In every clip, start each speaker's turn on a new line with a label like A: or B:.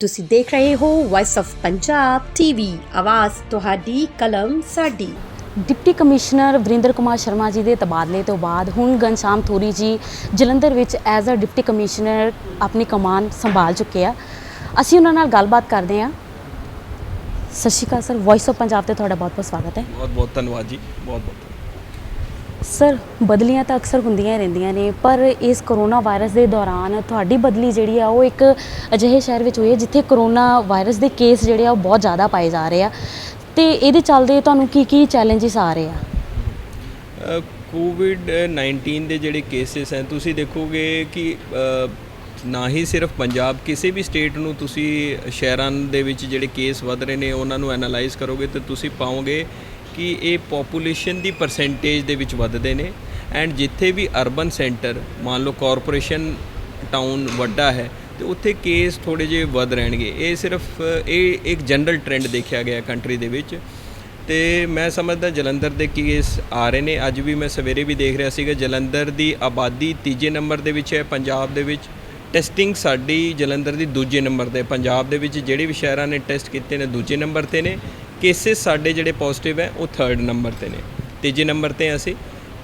A: ਤੁਸੀਂ ਦੇਖ ਰਹੇ ਹੋ ਵਾਇਸ ਆਫ ਪੰਜਾਬ ਟੀਵੀ, ਆਵਾਜ਼ ਤੁਹਾਡੀ, ਕਲਮ ਸਾਡੀ।
B: ਡਿਪਟੀ ਕਮਿਸ਼ਨਰ ਵਰਿੰਦਰ ਕੁਮਾਰ ਸ਼ਰਮਾ ਜੀ ਦੇ ਤਬਾਦਲੇ ਤੋਂ ਬਾਅਦ ਹੁਣ ਘਨਸ਼ਾਮ ਥੋਰੀ ਜੀ ਜਲੰਧਰ ਵਿੱਚ ਐਜ਼ ਅ ਡਿਪਟੀ ਕਮਿਸ਼ਨਰ ਆਪਣੀ ਕਮਾਨ ਸੰਭਾਲ ਚੁੱਕੇ ਆ। ਅਸੀਂ ਉਹਨਾਂ ਨਾਲ ਗੱਲਬਾਤ ਕਰਦੇ ਹਾਂ। ਸਤਿ ਸ਼੍ਰੀ ਅਕਾਲ ਸਰ, ਵਾਇਸ ਆਫ ਪੰਜਾਬ ਤੇ ਤੁਹਾਡਾ ਬਹੁਤ ਬਹੁਤ ਸਵਾਗਤ ਹੈ।
C: ਬਹੁਤ ਬਹੁਤ ਧੰਨਵਾਦ ਜੀ, ਬਹੁਤ ਬਹੁਤ।
B: ਸਰ, ਬਦਲੀਆਂ ਤਾਂ ਅਕਸਰ ਹੁੰਦੀਆਂ ਰਹਿੰਦੀਆਂ ਨੇ, ਪਰ ਇਸ ਕਰੋਨਾ ਵਾਇਰਸ ਦੇ ਦੌਰਾਨ ਤੁਹਾਡੀ ਬਦਲੀ ਜਿਹੜੀ ਆ ਉਹ ਇੱਕ ਅਜਿਹੇ ਸ਼ਹਿਰ ਵਿੱਚ ਹੋਈ ਹੈ ਜਿੱਥੇ ਕਰੋਨਾ ਵਾਇਰਸ ਦੇ ਕੇਸ ਜਿਹੜੇ ਆ ਉਹ ਬਹੁਤ ਜ਼ਿਆਦਾ ਪਾਏ ਜਾ ਰਹੇ ਆ, ਤੇ ਇਹਦੇ ਚੱਲਦੇ ਤੁਹਾਨੂੰ ਕੀ ਚੈਲੰਜਸ ਆ ਰਹੇ ਆ?
C: ਕੋਵਿਡ-19 ਦੇ ਜਿਹੜੇ ਕੇਸਿਸ ਹੈ, ਤੁਸੀਂ ਦੇਖੋਗੇ ਕਿ ਨਾ ਹੀ ਸਿਰਫ ਪੰਜਾਬ, ਕਿਸੇ ਵੀ ਸਟੇਟ ਨੂੰ ਤੁਸੀਂ ਸ਼ਹਿਰਾਂ ਦੇ ਵਿੱਚ ਜਿਹੜੇ ਕੇਸ ਵੱਧ ਰਹੇ ਨੇ ਉਹਨਾਂ ਨੂੰ ਐਨਾਲਾਈਜ਼ ਕਰੋਗੇ ਤਾਂ ਤੁਸੀਂ ਪਾਓਗੇ ਕਿ ਇਹ ਪੋਪੂਲੇਸ਼ਨ ਦੀ ਪਰਸੈਂਟੇਜ ਦੇ ਵਿੱਚ ਵੱਧਦੇ ਨੇ। ਐਂਡ ਜਿੱਥੇ ਵੀ ਅਰਬਨ ਸੈਂਟਰ, ਮੰਨ ਲਓ ਕਾਰਪੋਰੇਸ਼ਨ ਟਾਊਨ ਵੱਡਾ ਹੈ, ਤੇ ਉੱਥੇ ਕੇਸ ਥੋੜ੍ਹੇ ਜਿਹੇ ਵੱਧ ਰਹਿਣਗੇ। ਇਹ ਸਿਰਫ ਇਹ ਇੱਕ ਜਨਰਲ ਟ੍ਰੈਂਡ ਦੇਖਿਆ ਗਿਆ ਕੰਟਰੀ ਦੇ ਵਿੱਚ। ਤੇ ਮੈਂ ਸਮਝਦਾ ਜਲੰਧਰ ਦੇ ਕੇਸ ਆ ਰਹੇ ਨੇ। ਅੱਜ ਵੀ ਮੈਂ ਸਵੇਰੇ ਵੀ ਦੇਖ ਰਿਹਾ ਸੀਗਾ, ਜਲੰਧਰ ਦੀ ਆਬਾਦੀ ਤੀਜੇ ਨੰਬਰ ਦੇ ਵਿੱਚ ਹੈ ਪੰਜਾਬ ਦੇ ਵਿੱਚ। ਟੈਸਟਿੰਗ ਸਾਡੀ ਜਲੰਧਰ ਦੀ ਦੂਜੇ ਨੰਬਰ 'ਤੇ। ਪੰਜਾਬ ਦੇ ਵਿੱਚ ਜਿਹੜੇ ਵੀ ਸ਼ਹਿਰਾਂ ਨੇ ਟੈਸਟ ਕੀਤੇ ਨੇ ਦੂਜੇ ਨੰਬਰ 'ਤੇ ਨੇ। ਕੇਸਿਸ ਸਾਡੇ ਜਿਹੜੇ ਪੋਜ਼ਿਟਿਵ ਹੈ ਉਹ 3rd ਨੰਬਰ 'ਤੇ ਨੇ, ਤੀਜੇ ਨੰਬਰ 'ਤੇ ਅਸੀਂ।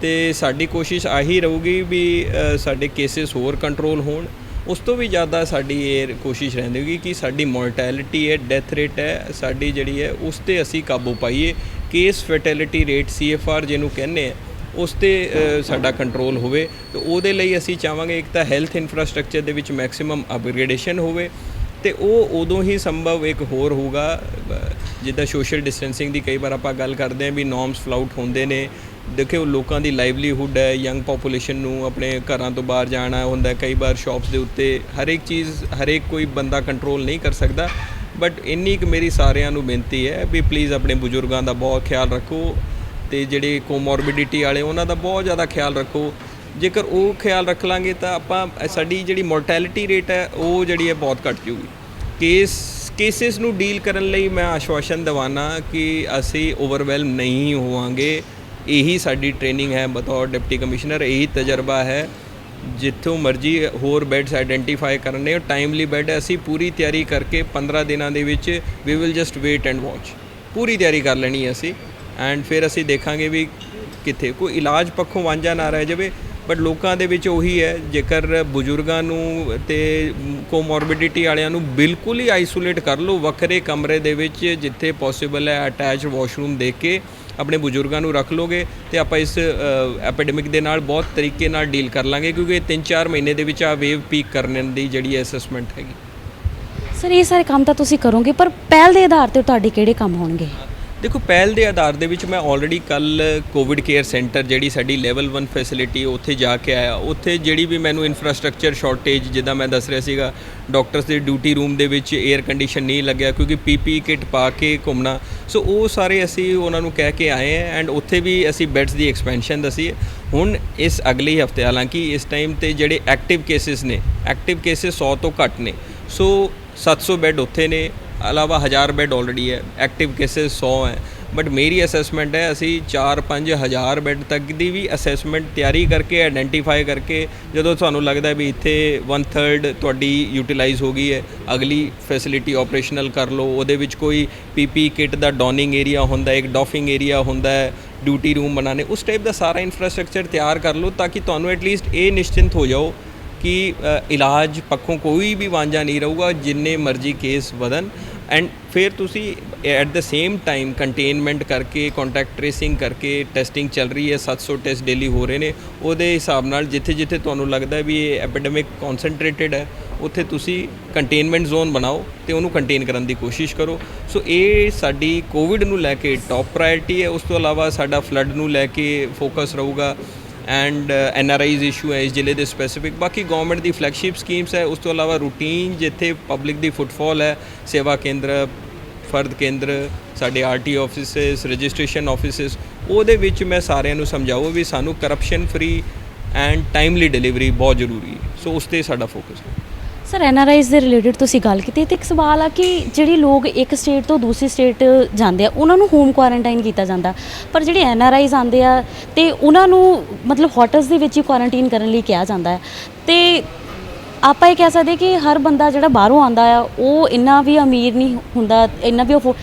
C: ਤੇ ਸਾਡੀ ਕੋਸ਼ਿਸ਼ ਆਹੀ ਰਹੂਗੀ ਵੀ ਸਾਡੇ ਕੇਸਿਸ ਹੋਰ ਕੰਟਰੋਲ ਹੋਣ। ਉਸ ਤੋਂ ਵੀ ਜ਼ਿਆਦਾ ਸਾਡੀ ਇਹ ਕੋਸ਼ਿਸ਼ ਰਹਿੰਦੀ ਕਿ ਸਾਡੀ ਮੋਰਟੈਲਿਟੀ ਹੈ, ਡੈਥ ਰੇਟ ਹੈ ਸਾਡੀ ਜਿਹੜੀ ਹੈ, ਉਸ 'ਤੇ ਅਸੀਂ ਕਾਬੂ ਪਾਈਏ। ਕੇਸ ਫੈਟੈਲਿਟੀ ਰੇਟ CFR ਜਿਹਨੂੰ ਕਹਿੰਦੇ ਆ, ਉਸ 'ਤੇ ਸਾਡਾ ਕੰਟਰੋਲ ਹੋਵੇ। ਤੇ ਉਹਦੇ ਲਈ ਅਸੀਂ ਚਾਹਾਂਗੇ ਇੱਕ ਤਾਂ ਹੈਲਥ ਇਨਫਰਾਸਟਰਕਚਰ ਦੇ ਵਿੱਚ ਮੈਕਸਿਮਮ ਅਪਗ੍ਰੇਡੇਸ਼ਨ ਹੋਵੇ, ਤੇ ਉਹ ਉਦੋਂ ਹੀ ਸੰਭਵ ਇੱਕ ਹੋਰ ਹੋਊਗਾ ਜਿੱਦਾਂ ਸੋਸ਼ਲ ਡਿਸਟੈਂਸਿੰਗ ਦੀ ਕਈ ਵਾਰ ਆਪਾਂ ਗੱਲ ਕਰਦੇ ਹਾਂ ਵੀ ਨੋਰਮਸ ਫਲਾਊਟ ਹੁੰਦੇ ਨੇ। ਦੇਖਿਓ, ਲੋਕਾਂ ਦੀ ਲਾਈਵਲੀਹੁੱਡ ਹੈ, ਯੰਗ ਪੋਪੂਲੇਸ਼ਨ ਨੂੰ ਆਪਣੇ ਘਰਾਂ ਤੋਂ ਬਾਹਰ ਜਾਣਾ ਹੁੰਦਾ, ਕਈ ਵਾਰ ਸ਼ੌਪਸ ਦੇ ਉੱਤੇ, ਹਰੇਕ ਚੀਜ਼ ਹਰੇਕ ਕੋਈ ਬੰਦਾ ਕੰਟਰੋਲ ਨਹੀਂ ਕਰ ਸਕਦਾ। ਬਟ ਇੰਨੀ ਕੁ ਮੇਰੀ ਸਾਰਿਆਂ ਨੂੰ ਬੇਨਤੀ ਹੈ ਵੀ ਪਲੀਜ਼ ਆਪਣੇ ਬਜ਼ੁਰਗਾਂ ਦਾ ਬਹੁਤ ਖਿਆਲ ਰੱਖੋ, ਤੇ ਜਿਹੜੇ ਕੋਮੋਰਬਿਡਿਟੀ ਵਾਲੇ ਉਹਨਾਂ ਦਾ ਬਹੁਤ ਜ਼ਿਆਦਾ ਖਿਆਲ ਰੱਖੋ। ਜੇਕਰ ਉਹ ਖਿਆਲ ਰੱਖ ਲਾਂਗੇ ਤਾਂ ਆਪਾਂ ਸਾਡੀ ਜਿਹੜੀ ਮੋਰਟੈਲਿਟੀ ਰੇਟ ਹੈ ਉਹ ਜਿਹੜੀ ਹੈ ਬਹੁਤ ਘੱਟ ਜਾਊਗੀ। ਕੇਸਿਸ ਨੂੰ ਡੀਲ ਕਰਨ ਲਈ ਮੈਂ ਆਸ਼ਵਾਸਨ ਦਿਵਾਨਾ ਕਿ ਅਸੀਂ ਓਵਰਵੈਲਮ ਨਹੀਂ ਹੋਵਾਂਗੇ। ਇਹੀ ਸਾਡੀ ਟ੍ਰੇਨਿੰਗ ਹੈ ਬਤੌਰ ਡਿਪਟੀ ਕਮਿਸ਼ਨਰ, ਇਹੀ ਤਜਰਬਾ ਹੈ। ਜਿੱਥੋਂ ਮਰਜ਼ੀ ਹੋਰ ਬੈੱਡਸ ਆਈਡੈਂਟੀਫਾਈ ਕਰਨੇ ਹੋ, ਟਾਈਮਲੀ ਬੈੱਡ ਅਸੀਂ ਪੂਰੀ ਤਿਆਰੀ ਕਰਕੇ 15 ਦਿਨਾਂ ਦੇ ਵਿੱਚ we will just wait and watch, ਪੂਰੀ ਤਿਆਰੀ ਕਰ ਲੈਣੀ ਹੈ ਅਸੀਂ। ਐਂਡ ਫਿਰ ਅਸੀਂ ਦੇਖਾਂਗੇ ਵੀ ਕਿੱਥੇ ਕੋਈ ਇਲਾਜ ਪੱਖੋਂ ਵਾਂਝਾ ਨਾ ਰਹਿ ਜਾਵੇ। ਬਟ ਲੋਕਾਂ ਦੇ ਵਿੱਚ ਉਹੀ ਹੈ, ਜੇਕਰ ਬਜ਼ੁਰਗਾਂ ਨੂੰ ਅਤੇ ਕੋਮੋਰਬਿਡਿਟੀ ਵਾਲਿਆਂ ਨੂੰ ਬਿਲਕੁਲ ਹੀ ਆਈਸੋਲੇਟ ਕਰ ਲਓ ਵੱਖਰੇ ਕਮਰੇ ਦੇ ਵਿੱਚ, ਜਿੱਥੇ ਪੋਸੀਬਲ ਹੈ ਅਟੈਚ ਵਾਸ਼ਰੂਮ ਦੇ ਕੇ ਆਪਣੇ ਬਜ਼ੁਰਗਾਂ ਨੂੰ ਰੱਖ ਲਓਗੇ, ਅਤੇ ਆਪਾਂ ਇਸ ਐਪੀਡੈਮਿਕ ਦੇ ਨਾਲ ਬਹੁਤ ਤਰੀਕੇ ਨਾਲ ਡੀਲ ਕਰ ਲਾਂਗੇ, ਕਿਉਂਕਿ 3-4 ਮਹੀਨੇ ਦੇ ਵਿੱਚ ਆ ਵੇਵ ਪੀਕ ਕਰਨ ਦੀ ਜਿਹੜੀ ਅਸੈਸਮੈਂਟ ਹੈਗੀ।
B: ਸਰ, ਇਹ ਸਾਰੇ ਕੰਮ ਤਾਂ ਤੁਸੀਂ ਕਰੋਗੇ, ਪਰ ਪਹਿਲ ਦੇ ਆਧਾਰ 'ਤੇ ਤੁਹਾਡੇ ਕਿਹੜੇ ਕੰਮ ਹੋਣਗੇ?
C: ਦੇਖੋ, ਪਹਿਲ ਦੇ ਆਧਾਰ ਦੇ ਵਿੱਚ ਮੈਂ ਆਲਰੇਡੀ ਕੱਲ੍ਹ ਕੋਵਿਡ ਕੇਅਰ ਸੈਂਟਰ ਜਿਹੜੀ ਸਾਡੀ ਲੈਵਲ 1 ਫੈਸਿਲਿਟੀ ਉੱਥੇ ਜਾ ਕੇ ਆਇਆ। ਉੱਥੇ ਜਿਹੜੀ ਵੀ ਮੈਨੂੰ ਇਨਫਰਾਸਟਰਕਚਰ ਸ਼ਾਰਟੇਜ, ਜਿੱਦਾਂ ਮੈਂ ਦੱਸ ਰਿਹਾ ਸੀਗਾ, ਡਾਕਟਰਸ ਦੇ ਡਿਊਟੀ ਰੂਮ ਦੇ ਵਿੱਚ ਏਅਰ ਕੰਡੀਸ਼ਨ ਨਹੀਂ ਲੱਗਿਆ ਕਿਉਂਕਿ PPE ਕਿਟ ਪਾ ਕੇ ਘੁੰਮਣਾ, ਸੋ ਉਹ ਸਾਰੇ ਅਸੀਂ ਉਹਨਾਂ ਨੂੰ ਕਹਿ ਕੇ ਆਏ ਹਾਂ। ਐਂਡ ਉੱਥੇ ਵੀ ਅਸੀਂ ਬੈੱਡਸ ਦੀ ਐਕਸਪੈਂਸ਼ਨ ਦੱਸੀ ਹੁਣ ਇਸ ਅਗਲੇ ਹਫ਼ਤੇ। ਹਾਲਾਂਕਿ ਇਸ ਟਾਈਮ 'ਤੇ ਜਿਹੜੇ ਐਕਟਿਵ ਕੇਸਿਸ ਨੇ, ਐਕਟਿਵ ਕੇਸਿਸ 100 ਤੋਂ ਘੱਟ ਨੇ, ਸੋ 700 ਬੈੱਡ ਉੱਥੇ ਨੇ, ਇਲਾਵਾ 1000 ਬੈੱਡ ਆਲਰੇਡੀ ਹੈ। ਐਕਟਿਵ ਕੇਸਿਸ 100 ਹੈ। ਬਟ ਮੇਰੀ ਅਸੈਸਮੈਂਟ ਹੈ ਅਸੀਂ 4-5 ਹਜ਼ਾਰ ਬੈੱਡ ਤੱਕ ਦੀ ਵੀ ਅਸੈਸਮੈਂਟ ਤਿਆਰੀ ਕਰਕੇ, ਆਈਡੈਂਟੀਫਾਈ ਕਰਕੇ, ਜਦੋਂ ਤੁਹਾਨੂੰ ਲੱਗਦਾ ਵੀ ਇੱਥੇ 1/3 ਤੁਹਾਡੀ ਯੂਟੀਲਾਈਜ਼ ਹੋ ਗਈ ਹੈ, ਅਗਲੀ ਫੈਸਿਲਿਟੀ ਆਪਰੇਸ਼ਨਲ ਕਰ ਲਓ। ਉਹਦੇ ਵਿੱਚ ਕੋਈ PPE ਕਿਟ ਦਾ ਡੋਨਿੰਗ ਏਰੀਆ ਹੁੰਦਾ, ਇੱਕ ਡੋਫਿੰਗ ਏਰੀਆ ਹੁੰਦਾ ਹੈ, ਡਿਊਟੀ ਰੂਮ ਬਣਾਉਣੇ, ਉਸ ਟਾਈਪ ਦਾ ਸਾਰਾ ਇਨਫਰਾਸਟਰਕਚਰ ਤਿਆਰ ਕਰ ਲਓ, ਤਾਂ ਕਿ ਤੁਹਾਨੂੰ ਐਟਲੀਸਟ ਇਹ ਨਿਸ਼ਚਿੰਤ ਹੋ ਜਾਓ ਕਿ ਇਲਾਜ ਪੱਖੋਂ ਕੋਈ ਵੀ ਵਾਂਝਾ ਨਹੀਂ ਰਹੂਗਾ ਜਿੰਨੇ ਮਰਜ਼ੀ ਕੇਸ ਵਧਣ। ਐਂਡ ਫਿਰ ਤੁਸੀਂ at the same time containment ਕਰਕੇ, ਕੰਟੈਕਟ ਟ੍ਰੇਸਿੰਗ ਕਰਕੇ, ਟੈਸਟਿੰਗ ਚੱਲ ਰਹੀ ਹੈ, 700 ਟੈਸਟ ਡੇਲੀ ਹੋ ਰਹੇ ਨੇ। ਉਹਦੇ ਹਿਸਾਬ ਨਾਲ ਜਿੱਥੇ ਜਿੱਥੇ ਤੁਹਾਨੂੰ ਲੱਗਦਾ ਵੀ ਇਹ ਐਪੀਡੈਮਿਕ ਕੌਨਸਨਟ੍ਰੇਟਡ ਹੈ, ਉੱਥੇ ਤੁਸੀਂ ਕੰਟੇਨਮੈਂਟ ਜ਼ੋਨ ਬਣਾਓ ਅਤੇ ਉਹਨੂੰ ਕੰਟੇਨ ਕਰਨ ਦੀ ਕੋਸ਼ਿਸ਼ ਕਰੋ। ਸੋ ਇਹ ਸਾਡੀ ਕੋਵਿਡ ਨੂੰ ਲੈ ਕੇ ਟੌਪ ਪ੍ਰਾਇਰਟੀ ਹੈ। ਉਸ ਤੋਂ ਇਲਾਵਾ ਸਾਡਾ ਫਲੱਡ ਨੂੰ ਲੈ ਕੇ ਫੋਕਸ ਰਹੂਗਾ, ਐਂਡ NRIs ਇਸ਼ੂ ਹੈ ਇਸ ਜ਼ਿਲ੍ਹੇ ਦੇ ਸਪੈਸੀਫਿਕ। ਬਾਕੀ ਗੌਰਮੈਂਟ ਦੀ ਫਲੈਗਸ਼ਿਪ ਸਕੀਮਸ ਹੈ। ਉਸ ਤੋਂ ਇਲਾਵਾ ਰੂਟੀਨ ਜਿੱਥੇ ਪਬਲਿਕ ਦੀ ਫੁੱਟਫਾਲ ਹੈ, ਸੇਵਾ ਕੇਂਦਰ, ਫਰਦ ਕੇਂਦਰ, ਸਾਡੇ RT ਆਫਿਸਿਸ, ਰਜਿਸਟ੍ਰੇਸ਼ਨ ਆਫਿਸਿਸ, ਉਹਦੇ ਵਿੱਚ ਮੈਂ ਸਾਰਿਆਂ ਨੂੰ ਸਮਝਾਊ ਵੀ ਸਾਨੂੰ corruption free and timely delivery ਬਹੁਤ ਜ਼ਰੂਰੀ ਹੈ। ਸੋ ਉਸ 'ਤੇ ਸਾਡਾ ਫੋਕਸ ਹੈ।
B: ਸਰ, NRIs ਦੇ ਰਿਲੇਟਡ ਤੁਸੀਂ ਗੱਲ ਕੀਤੀ, ਤੇ ਇੱਕ ਸਵਾਲ ਆ ਕਿ ਜਿਹੜੇ ਲੋਕ ਇੱਕ ਸਟੇਟ ਤੋਂ ਦੂਸਰੀ ਸਟੇਟ ਜਾਂਦੇ ਆ ਉਹਨਾਂ ਨੂੰ ਹੋਮ ਕੁਆਰੰਟਾਈਨ ਕੀਤਾ ਜਾਂਦਾ, ਪਰ ਜਿਹੜੇ NRIs ਆਉਂਦੇ ਆ ਤੇ ਉਹਨਾਂ ਨੂੰ ਮਤਲਬ ਹੋਟਲਸ ਦੇ ਵਿੱਚ ਹੀ ਕੁਆਰੰਟਾਈਨ ਕਰਨ ਲਈ ਕਿਹਾ ਜਾਂਦਾ ਹੈ। ਤੇ ਆਪਾਂ ਇਹ ਕਹਿ ਸਕਦੇ ਕਿ ਹਰ ਬੰਦਾ ਜਿਹੜਾ ਬਾਹਰੋਂ ਆਉਂਦਾ ਆ ਉਹ ਇੰਨਾ ਵੀ ਅਮੀਰ ਨਹੀਂ ਹੁੰਦਾ, ਇੰਨਾ ਵੀ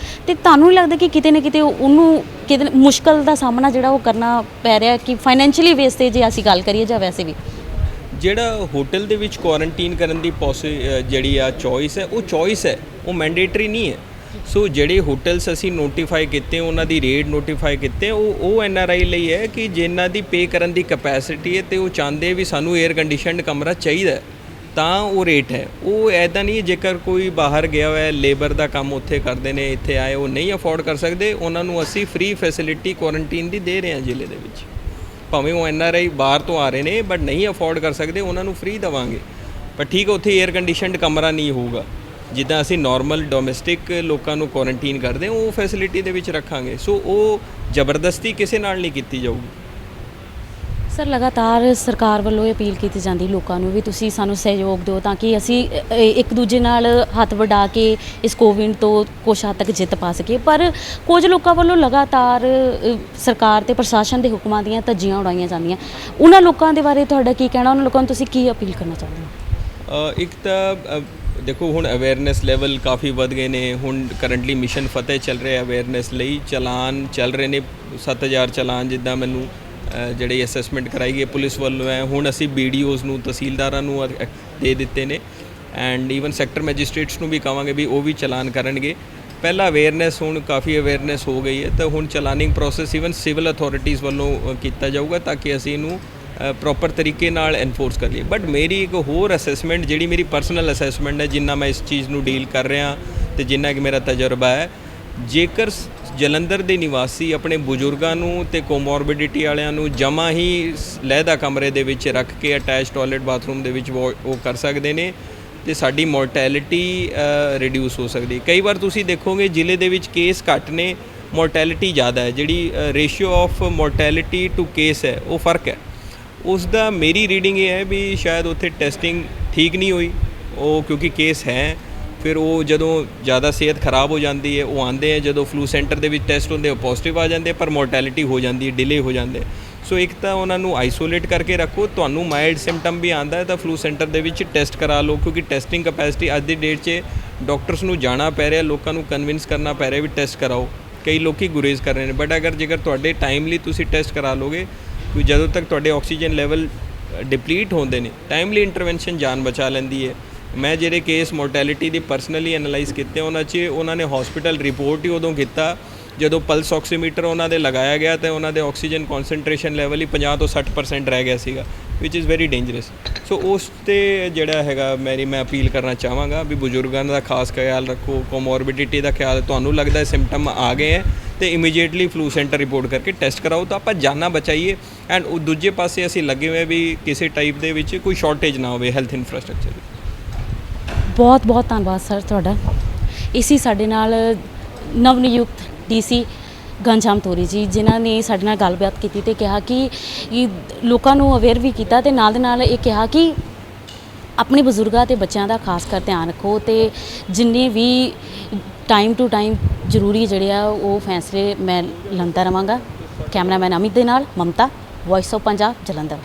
B: ਤੇ ਤੁਹਾਨੂੰ ਨਹੀਂ ਲੱਗਦਾ ਕਿ ਕਿਤੇ ਨਾ ਕਿਤੇ ਉਹਨੂੰ ਕਿਤੇ ਮੁਸ਼ਕਲ ਦਾ ਸਾਹਮਣਾ ਜਿਹੜਾ ਉਹ ਕਰਨਾ ਪੈ ਰਿਹਾ ਕਿ ਫਾਈਨੈਂਸ਼ੀਅਲੀ ਬੇਸ 'ਤੇ ਜੇ ਅਸੀਂ ਗੱਲ ਕਰੀਏ ਜਾਂ ਵੈਸੇ ਵੀ?
C: ਜਿਹੜਾ ਹੋਟਲ ਦੇ ਵਿੱਚ ਕੁਆਰੰਟੀਨ ਕਰਨ ਦੀ ਜਿਹੜੀ ਆ ਚੋਇਸ ਹੈ, ਉਹ ਚੋਇਸ ਹੈ, ਉਹ ਮੈਂਡੇਟਰੀ ਨਹੀਂ ਹੈ। ਸੋ ਜਿਹੜੇ ਹੋਟਲਸ ਅਸੀਂ ਨੋਟੀਫਾਈ ਕੀਤੇ, ਉਹਨਾਂ ਦੀ ਰੇਟ ਨੋਟੀਫਾਈ ਕੀਤੇ, ਉਹ NRI ਲਈ ਹੈ ਕਿ ਜਿਨ੍ਹਾਂ ਦੀ ਪੇ ਕਰਨ ਦੀ ਕੈਪੈਸਿਟੀ ਹੈ ਤੇ ਉਹ ਚਾਹੁੰਦੇ ਵੀ ਸਾਨੂੰ 에ਅਰ ਕੰਡੀਸ਼ਨਡ ਕਮਰਾ ਚਾਹੀਦਾ, ਤਾਂ ਉਹ ਰੇਟ ਹੈ। ਉਹ ਐਦਾਂ ਨਹੀਂ ਜੇਕਰ ਕੋਈ ਬਾਹਰ ਗਿਆ ਹੋਇਆ ਲੇਬਰ ਦਾ ਕੰਮ ਉੱਥੇ ਕਰਦੇ ਨੇ, ਇੱਥੇ ਆਏ ਉਹ ਨਹੀਂ ਅਫੋਰਡ ਕਰ ਸਕਦੇ, ਉਹਨਾਂ ਨੂੰ ਅਸੀਂ ਫ੍ਰੀ ਫੈਸਿਲਿਟੀ ਕੁਆਰੰਟੀਨ ਦੀ ਦੇ ਰਹੇ ਹਾਂ ਜ਼ਿਲ੍ਹੇ ਦੇ ਵਿੱਚ। ਭਾਵੇਂ ਉਹ NRI ਬਾਹਰ ਤੋਂ ਆ ਰਹੇ ਨੇ ਬਟ ਨਹੀਂ ਅਫੋਰਡ ਕਰ ਸਕਦੇ, ਉਹਨਾਂ ਨੂੰ ਫ੍ਰੀ ਦੇਵਾਂਗੇ। ਪਰ ਠੀਕ ਉੱਥੇ 에ਅਰ ਕੰਡੀਸ਼ਨਡ ਕਮਰਾ ਨਹੀਂ ਹੋਊਗਾ, ਜਿੱਦਾਂ ਅਸੀਂ ਨਾਰਮਲ ਡੋਮੈਸਟਿਕ ਲੋਕਾਂ ਨੂੰ ਕੁਆਰੰਟੀਨ ਕਰਦੇ ਉਹ ਫੈਸਿਲਿਟੀ ਦੇ ਵਿੱਚ ਰੱਖਾਂਗੇ। ਸੋ ਉਹ ਜ਼ਬਰਦਸਤੀ ਕਿਸੇ ਨਾਲ ਨਹੀਂ ਕੀਤੀ ਜਾਊਗੀ।
B: ਸਰ, ਲਗਾਤਾਰ ਸਰਕਾਰ ਵੱਲੋਂ ਇਹ ਅਪੀਲ ਕੀਤੀ ਜਾਂਦੀ ਲੋਕਾਂ ਨੂੰ ਵੀ ਤੁਸੀਂ ਸਾਨੂੰ ਸਹਿਯੋਗ ਦਿਓ ਤਾਂ ਕਿ ਅਸੀਂ ਇੱਕ ਦੂਜੇ ਨਾਲ ਹੱਥ ਵਡਾ ਕੇ ਇਸ ਕੋਵਿਡ ਤੋਂ ਕੁਛ ਹੱਦ ਤੱਕ ਜਿੱਤ ਪਾ ਸਕੀਏ, ਪਰ ਕੁਝ ਲੋਕਾਂ ਵੱਲੋਂ ਲਗਾਤਾਰ ਸਰਕਾਰ ਤੇ ਪ੍ਰਸ਼ਾਸਨ ਦੇ ਹੁਕਮਾਂ ਦੀਆਂ ਧੱਜੀਆਂ ਉਡਾਈਆਂ ਜਾਂਦੀਆਂ। ਉਹਨਾਂ ਲੋਕਾਂ ਦੇ ਬਾਰੇ ਤੁਹਾਡਾ ਕੀ ਕਹਿਣਾ? ਉਹਨਾਂ ਲੋਕਾਂ ਨੂੰ ਤੁਸੀਂ ਕੀ ਅਪੀਲ ਕਰਨਾ ਚਾਹੁੰਦੇ ਹੋ?
C: ਇੱਕ ਤਾਂ ਦੇਖੋ, ਹੁਣ ਅਵੇਅਰਨੈਸ ਲੈਵਲ ਕਾਫੀ ਵੱਧ ਗਏ ਨੇ। ਹੁਣ ਕਰੰਟਲੀ ਮਿਸ਼ਨ ਫਤਿਹ ਚੱਲ ਰਿਹਾ ਅਵੇਅਰਨੈਸ ਲਈ, ਚਲਾਨ ਚੱਲ ਰਹੇ ਨੇ 7000 ਚਲਾਨ ਜਿੱਦਾਂ ਮੈਨੂੰ ਜਿਹੜੀ ਅਸੈਸਮੈਂਟ ਕਰਾਈ ਗਈ ਪੁਲਿਸ ਵੱਲੋਂ ਹੈ। ਹੁਣ ਅਸੀਂ BDOs ਨੂੰ, ਤਹਿਸੀਲਦਾਰਾਂ ਨੂੰ ਦੇ ਦਿੱਤੇ ਨੇ ਐਂਡ ਈਵਨ ਸੈਕਟਰ ਮੈਜਿਸਟ੍ਰੇਟਸ ਨੂੰ ਵੀ ਕਹਾਂਗੇ ਵੀ ਉਹ ਵੀ ਚਲਾਨ ਕਰਨਗੇ। ਪਹਿਲਾਂ ਅਵੇਅਰਨੈਸ, ਹੁਣ ਕਾਫੀ ਅਵੇਅਰਨੈਸ ਹੋ ਗਈ ਹੈ ਤਾਂ ਹੁਣ ਚਲਾਨਿੰਗ ਪ੍ਰੋਸੈਸ ਈਵਨ ਸਿਵਲ ਅਥਾਰਟੀਜ਼ ਵੱਲੋਂ ਕੀਤਾ ਜਾਊਗਾ ਤਾਂ ਕਿ ਅਸੀਂ ਇਹਨੂੰ ਪ੍ਰੋਪਰ ਤਰੀਕੇ ਨਾਲ ਐਨਫੋਰਸ ਕਰ ਲਈਏ। ਬਟ ਮੇਰੀ ਇੱਕ ਹੋਰ ਅਸੈਸਮੈਂਟ, ਜਿਹੜੀ ਮੇਰੀ ਪਰਸਨਲ ਅਸੈਸਮੈਂਟ ਹੈ, ਜਿੰਨਾ ਮੈਂ ਇਸ ਚੀਜ਼ ਨੂੰ ਡੀਲ ਕਰ ਰਿਹਾ ਤੇ ਜਿੰਨਾ ਕਿ ਮੇਰਾ ਤਜਰਬਾ ਹੈ, ਜੇਕਰ ਜਲੰਧਰ ਦੇ ਨਿਵਾਸੀ ਆਪਣੇ ਬਜ਼ੁਰਗਾਂ ਨੂੰ ਤੇ ਕੋਮੋਰਬਿਡਿਟੀ ਵਾਲਿਆਂ ਨੂੰ ਜਮ੍ਹਾਂ ਹੀ ਲਹਿਦਾ ਕਮਰੇ ਦੇ ਵਿੱਚ ਰੱਖ ਕੇ ਅਟੈਚ ਟਾਇਲਟ ਬਾਥਰੂਮ ਦੇ ਵਿੱਚ ਉਹ ਕਰ ਸਕਦੇ ਨੇ ਤੇ ਸਾਡੀ ਮੋਰਟੈਲਿਟੀ ਰਿਡਿਊਸ ਹੋ ਸਕਦੀ। ਕਈ ਵਾਰ ਤੁਸੀਂ ਦੇਖੋਗੇ ਜ਼ਿਲ੍ਹੇ ਦੇ ਵਿੱਚ ਕੇਸ ਘੱਟ ਨੇ, ਮੋਰਟੈਲਿਟੀ ਜ਼ਿਆਦਾ ਹੈ। ਜਿਹੜੀ ratio of mortality to case ਹੈ, ਉਹ ਫਰਕ ਹੈ। ਉਸ ਦਾ ਮੇਰੀ ਰੀਡਿੰਗ ਇਹ ਹੈ ਵੀ ਸ਼ਾਇਦ ਉੱਥੇ ਟੈਸਟਿੰਗ ਠੀਕ ਨਹੀਂ ਹੋਈ, ਉਹ ਕਿਉਂਕਿ ਕੇਸ ਹੈ। ਫਿਰ ਉਹ ਜਦੋਂ ਜ਼ਿਆਦਾ ਸਿਹਤ ਖਰਾਬ ਹੋ ਜਾਂਦੀ ਹੈ, ਉਹ ਆਉਂਦੇ ਹੈ, ਜਦੋਂ ਫਲੂ ਸੈਂਟਰ ਦੇ ਵਿੱਚ ਟੈਸਟ ਹੁੰਦੇ ਉਹ ਪੋਜ਼ਿਟਿਵ ਆ ਜਾਂਦੇ, ਪਰ ਮੋਰਟੈਲਿਟੀ ਹੋ ਜਾਂਦੀ ਹੈ, ਡਿਲੇ ਹੋ ਜਾਂਦੇ। ਸੋ ਇੱਕ ਤਾਂ ਉਹਨਾਂ ਨੂੰ ਆਈਸੋਲੇਟ ਕਰਕੇ ਰੱਖੋ। ਤੁਹਾਨੂੰ ਮਾਈਲਡ ਸਿੰਪਟਮ ਵੀ ਆਉਂਦਾ ਹੈ ਤਾਂ ਫਲੂ ਸੈਂਟਰ ਦੇ ਵਿੱਚ ਟੈਸਟ ਕਰਾ ਲਓ, ਕਿਉਂਕਿ ਟੈਸਟਿੰਗ ਕੈਪੈਸਿਟੀ ਅੱਜ ਦੀ ਡੇਟ 'ਚ ਡਾਕਟਰਸ ਨੂੰ ਜਾਣਾ ਪੈ ਰਿਹਾ, ਲੋਕਾਂ ਨੂੰ ਕਨਵਿੰਸ ਕਰਨਾ ਪੈ ਰਿਹਾ ਵੀ ਟੈਸਟ ਕਰਾਓ। ਕਈ ਲੋਕੀ ਗੁਰੇਜ਼ ਕਰ ਰਹੇ ਨੇ, ਬਟ ਜੇਕਰ ਤੁਹਾਡੇ ਟਾਈਮਲੀ ਤੁਸੀਂ ਟੈਸਟ ਕਰਾ ਲੋਗੇ, ਕਿ ਜਦੋਂ ਤੱਕ ਤੁਹਾਡੇ ਆਕਸੀਜਨ ਲੈਵਲ ਡਿਪਲੀਟ ਹੁੰਦੇ ਨੇ, ਟਾਈਮਲੀ ਇੰਟਰਵੈਂਸ਼ਨ ਜਾਨ ਬਚਾ ਲੈਂਦੀ ਹੈ। ਮੈਂ ਜਿਹੜੇ ਕੇਸ ਮੋਰਟੈਲਿਟੀ ਦੀ ਪਰਸਨਲੀ ਐਨਾਲਾਈਜ਼ ਕੀਤੇ, ਉਹਨਾਂ ਨੇ ਹਸਪੀਟਲ ਰਿਪੋਰਟ ਹੀ ਉਦੋਂ ਕੀਤਾ ਜਦੋਂ ਪਲਸ ਆਕਸੀਮੀਟਰ ਉਹਨਾਂ ਦੇ ਲਗਾਇਆ ਗਿਆ ਤੇ ਉਹਨਾਂ ਦੇ ਆਕਸੀਜਨ ਕਨਸੈਂਟ੍ਰੇਸ਼ਨ ਲੈਵਲ ਹੀ 50 ਤੋਂ 60% ਰਹਿ ਗਿਆ ਸੀਗਾ, ਵਿਚ ਇਜ਼ ਵੈਰੀ ਡੇਂਜਰਸ। ਸੋ ਉਸ 'ਤੇ ਜਿਹੜਾ ਹੈਗਾ ਮੈਂ ਅਪੀਲ ਕਰਨਾ ਚਾਹਾਂਗਾ ਵੀ ਬਜ਼ੁਰਗਾਂ ਦਾ ਖਾਸ ਖਿਆਲ ਰੱਖੋ, ਕੋਮੋਰਬਿਡਿਟੀ ਦਾ ਖਿਆਲ। ਤੁਹਾਨੂੰ ਲੱਗਦਾ ਸਿੰਪਟਮ ਆ ਗਏ ਹੈ ਤੇ ਇਮੀਡੀਏਟਲੀ ਫਲੂ ਸੈਂਟਰ ਰਿਪੋਰਟ ਕਰਕੇ ਟੈਸਟ ਕਰਾਓ ਤਾਂ ਆਪਾਂ ਜਾਨਾਂ ਬਚਾਈਏ। ਐਂਡ ਦੂਜੇ ਪਾਸੇ ਅਸੀਂ ਲੱਗੇ ਹੋਏ ਵੀ ਕਿਸੇ ਟਾਈਪ ਦੇ ਵਿੱਚ ਕੋਈ ਸ਼ਾਰਟੇਜ ਨਾ ਹੋਵੇ ਹੈਲਥ ਇਨਫਰਾਸਟ੍ਰਕਚਰ ਦੀ।
B: ਬਹੁਤ ਬਹੁਤ ਧੰਨਵਾਦ ਸਰ ਤੁਹਾਡਾ। ਇਸੀ ਸਾਡੇ ਨਾਲ ਨਵ ਨਿਯੁਕਤ DC ਘਨਸ਼ਾਮ ਤੋਰੀ ਜੀ, ਜਿਨ੍ਹਾਂ ਨੇ ਸਾਡੇ ਨਾਲ ਗੱਲਬਾਤ ਕੀਤੀ ਤੇ ਕਿਹਾ ਕਿ ਲੋਕਾਂ ਨੂੰ ਅਵੇਅਰ ਵੀ ਕੀਤਾ ਤੇ ਨਾਲ ਦੇ ਨਾਲ ਇਹ ਕਿਹਾ ਕਿ ਆਪਣੇ ਬਜ਼ੁਰਗਾਂ ਤੇ ਬੱਚਿਆਂ ਦਾ ਖਾਸ ਕਰ ਧਿਆਨ ਰੱਖੋ ਤੇ ਜਿੰਨੇ ਵੀ ਟਾਈਮ ਟੂ ਟਾਈਮ ਜ਼ਰੂਰੀ ਜਿਹੜੇ ਆ ਉਹ ਫੈਸਲੇ ਮੈਂ ਲੈਂਦਾ ਰਹਾਂਗਾ। ਕੈਮਰਾਮੈਨ ਅਮਿਤ ਦੇ ਨਾਲ ਮਮਤਾ, ਵੌਇਸ ਆਫ ਪੰਜਾਬ, ਜਲੰਧਰ।